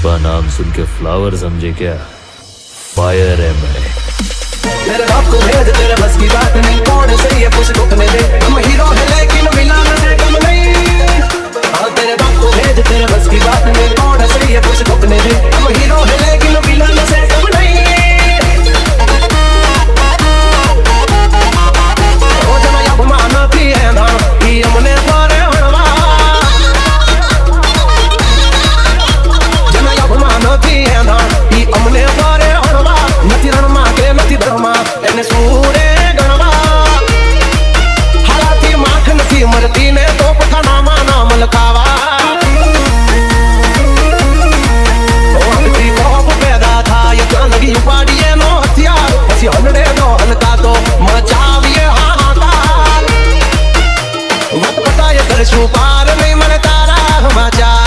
का नाम सुन के फ्लावर समझे क्या? फायर है मैं। मेरे बाप को भेज, तेरे बस की बात नहीं, कौन सही है कुछ रुकने दे, हम हीरो है लेकिन विलन से कम नहीं। हाँ तेरे बाप को भेज, तेरे बस की बात नहीं, कौन सही है कुछ रुकने दे, हम हीरो है लेकिन विलन से कम नहीं। ओ जना अब मानती है ना कि हमने पारे हड़वा, जना अब मानती है ना कि हमने पारे हड़वा, नती रणमा के नती धर्मा એને સૂરે ગણવા, હાલાથી માખ નથી મરતી ને તો પઠાણામાં નામ લખાવા। હલતી કોપ પેદા થાય ત્યાં લગી ઉપાડીએ નો હથિયાર, પછી હલડે નો હલકા તો મચાવીએ હાહાકાર। વત પતાએ કરશું પાર નહીં મને તારા સમાચાર।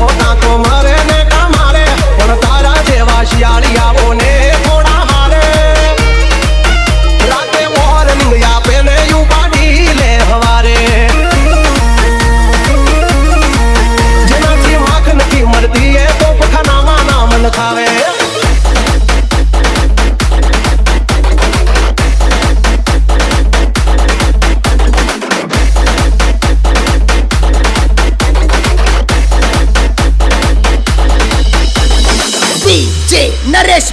હોતા તો મારે ને કમારે, પણ તારા જેવા શિયાળિયાઓને થોડા હારે, રાતે વોર્નિંગ આપે ને ઉપાડી લે હવારે, જેનાથી માખ નથી મળતી એ તો પખાનામાં નામ લખાવે। નરેશ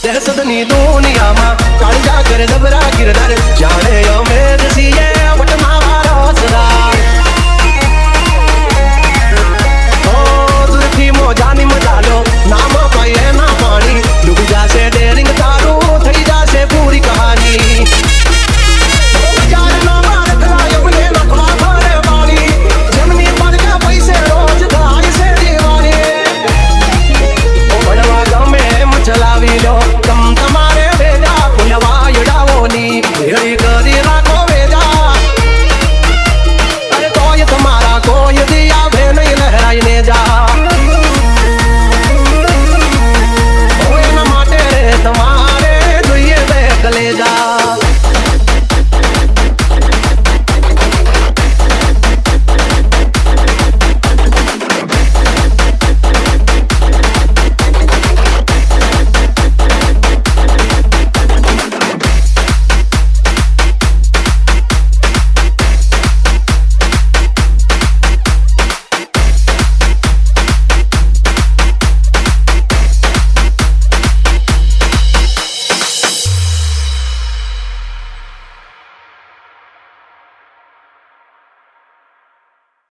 દહેશતની દુનિયામાં કાળજા કરે જબરા કિરદાર, જાણે અમે છીએ વટના વારો સદા।